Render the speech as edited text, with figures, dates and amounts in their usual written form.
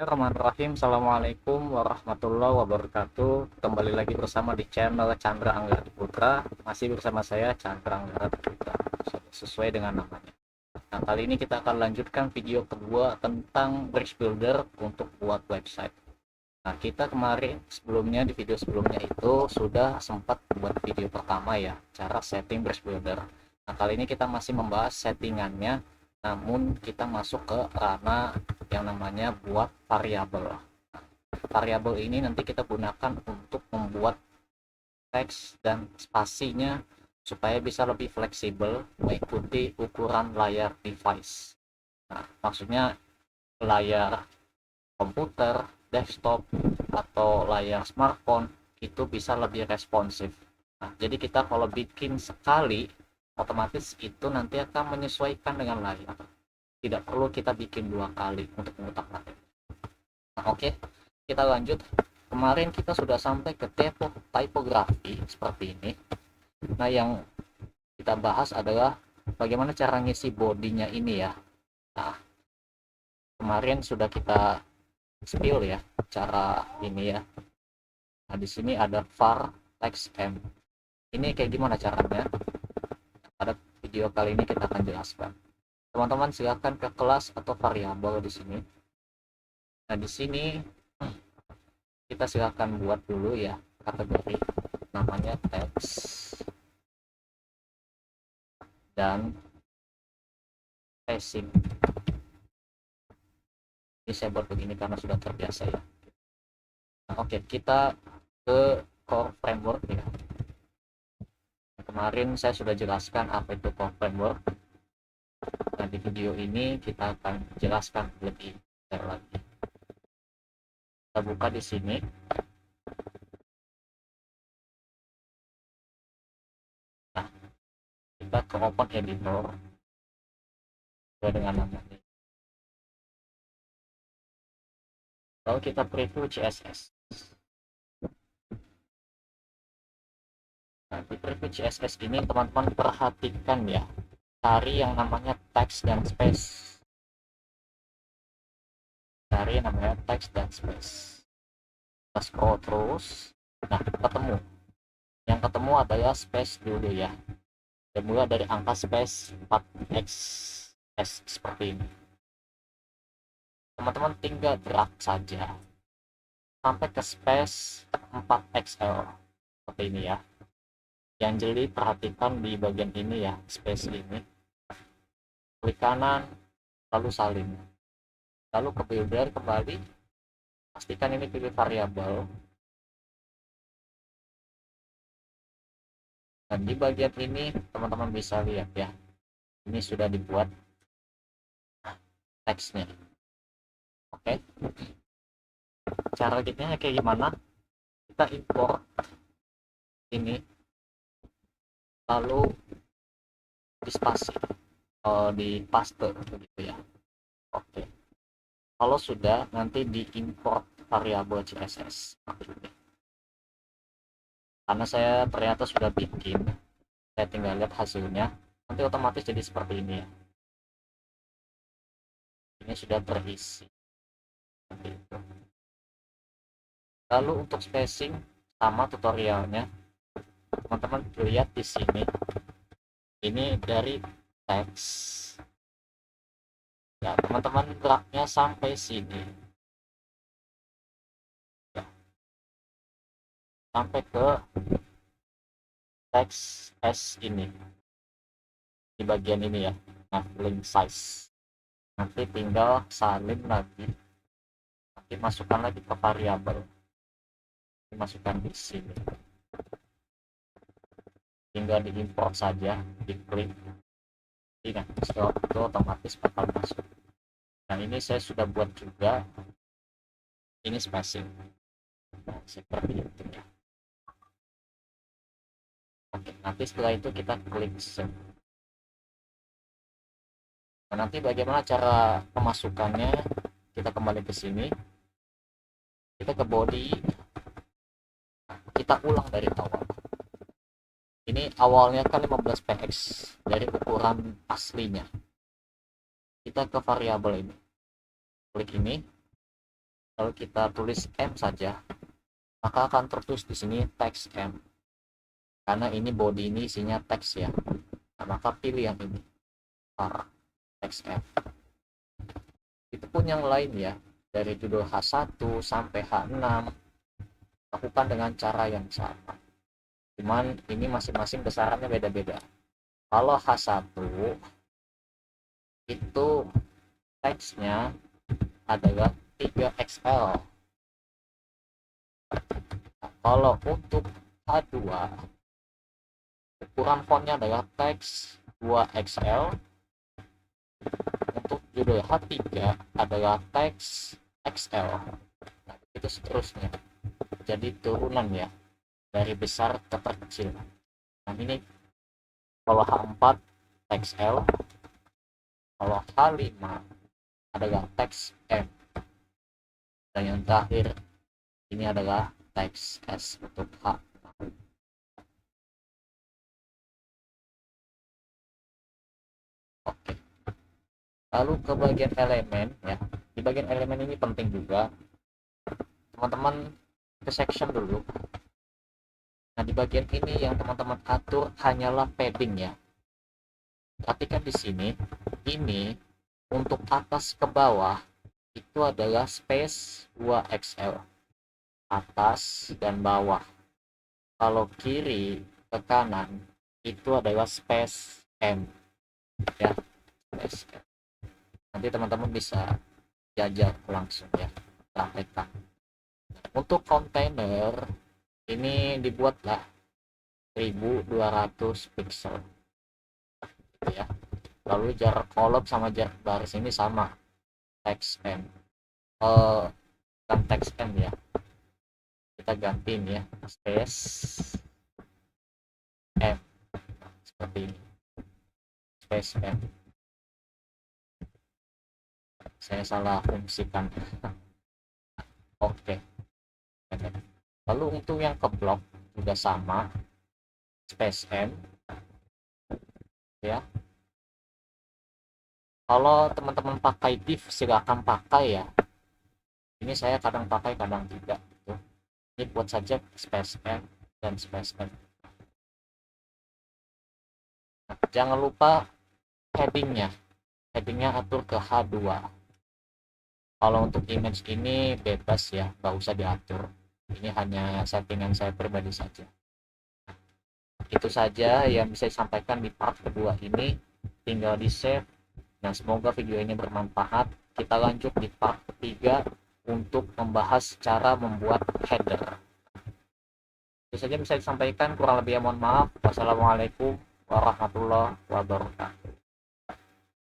Bismillahirrahmanirrahim. Assalamualaikum warahmatullahi wabarakatuh. Kembali lagi bersama di channel Chandra Anggara Putra. Masih bersama saya Chandra Anggara Putra, sesuai dengan namanya. Nah, kali ini kita akan lanjutkan video kedua tentang Bridge Builder untuk buat website. Nah, kita kemarin sebelumnya di video sebelumnya itu sudah sempat buat video pertama ya, cara setting Bridge Builder. Nah, kali ini kita masih membahas settingannya, namun kita masuk ke ranah yang namanya buat variabel. Variabel ini nanti kita gunakan untuk membuat teks dan spasinya supaya bisa lebih fleksibel mengikuti ukuran layar device. Nah, maksudnya layar komputer, desktop, atau layar smartphone itu bisa lebih responsif. Nah, jadi kita kalau bikin sekali, otomatis itu nanti akan menyesuaikan dengan layar. Tidak perlu kita bikin dua kali untuk mengutak-atik. Nah, oke, kita lanjut. Kemarin kita sudah sampai ke typografi seperti ini. Nah, yang kita bahas adalah bagaimana cara ngisi bodinya ini ya. Nah, kemarin sudah kita spill ya cara ini ya. Nah, di sini ada var text m. Ini kayak gimana caranya? Pada video kali ini kita akan jelaskan. Teman-teman silakan ke kelas atau variabel di sini. Nah, di sini kita silakan buat dulu ya kategori namanya teks dan spacing. Ini saya buat begini karena sudah terbiasa ya. Nah, oke, kita ke core framework ya. Nah, kemarin saya sudah jelaskan apa itu core framework. Nah, di video ini kita akan jelaskan lebih detail lagi. Kita buka di sini. Nah, kita ke open editor sesuai dengan namanya. Lalu kita preview CSS. Nah, di preview CSS ini teman-teman perhatikan ya, cari yang namanya text dan space. Cari yang namanya text dan space. Kita scroll terus. Nah, ketemu. Yang ketemu adalah space dulu ya. Dimulai dari angka space 4x s seperti ini. Teman-teman tinggal drag saja sampai ke space 4xl seperti ini ya. Yang jeli perhatikan di bagian ini ya, space ini. Klik kanan lalu salin. Lalu ke builder kembali, pastikan ini pilih variabel. Dan di bagian ini teman-teman bisa lihat ya, ini sudah dibuat teksnya. Oke, cara bikinnya kayak gimana? Kita import ini, lalu di spasi, di paste begitu ya. Oke, kalau sudah nanti di import variabel CSS karena saya ternyata sudah bikin, saya tinggal lihat hasilnya, nanti otomatis jadi seperti ini ya. Ini sudah terisi seperti itu. Lalu untuk spacing sama tutorialnya, teman-teman lihat di sini. Ini dari teks. Ya, teman-teman dragnya sampai sini. Ya, sampai ke teks S ini. Di bagian ini ya. Nah, link size. Nanti tinggal salin lagi. Nanti masukkan lagi ke variabel. Dimasukkan di sini. Tinggal diimport saja, diklik. Nah, setelah itu otomatis bakal masuk. Nah, ini saya sudah buat juga. Ini spacing. Nah, seperti itu ya. Oke, nanti setelah itu kita klik save. Nah, nanti bagaimana cara pemasukannya? Kita kembali ke sini. Kita ke body. Kita ulang dari awal. Ini awalnya kan 15px dari ukuran aslinya. Kita ke variabel ini. Klik ini. Kalau kita tulis M saja, maka akan tertulis di sini teks M. Karena ini body ini isinya teks ya. Nah, maka pilih yang ini, var teks M. Itu pun yang lain ya, dari judul H1 sampai H6 lakukan dengan cara yang sama. Cuman ini masing-masing besarannya beda-beda. Kalau H1 itu teksnya adalah 3XL. Nah, kalau untuk H2 ukuran fontnya adalah teks 2XL. Untuk judul H3 adalah teks XL. Nah, itu seterusnya. Jadi turunan ya, dari besar ke terkecil. Nah, ini kalau H4 teks L, kalau H5 adalah teks M, dan yang terakhir ini adalah teks S untuk H. Oke, lalu ke bagian elemen ya. Di bagian elemen ini penting juga, teman-teman ke section dulu. Nah, di bagian ini yang teman-teman atur hanyalah padding ya. Perhatikan di sini, ini untuk atas ke bawah itu adalah space 2XL, atas dan bawah. Kalau kiri ke kanan itu adalah space M ya, space M. Nanti teman-teman bisa jajal langsung ya, praktekkan. Untuk kontainer ini dibuatlah 1200 pixel ya. Lalu jarak kolom sama jarak baris ini sama, teks M. Bukan teks M ya, kita gantiin ya, space M seperti ini, space M. Saya salah fungsikan. Oke. Lalu untuk yang ke blok juga sama, space M ya. Kalau teman-teman pakai div silakan pakai ya. Ini saya kadang pakai kadang tidak gitu. Ini buat saja space M dan space M. Nah, jangan lupa headingnya atur ke H2. Kalau untuk image ini bebas ya, nggak usah diatur. Ini hanya settingan saya pribadi saja. Itu saja yang bisa disampaikan di part kedua ini. Tinggal di save. Nah, semoga video ini bermanfaat. Kita lanjut di part ketiga untuk membahas cara membuat header. Itu saja bisa disampaikan, kurang lebihnya mohon maaf. Wassalamualaikum warahmatullahi wabarakatuh.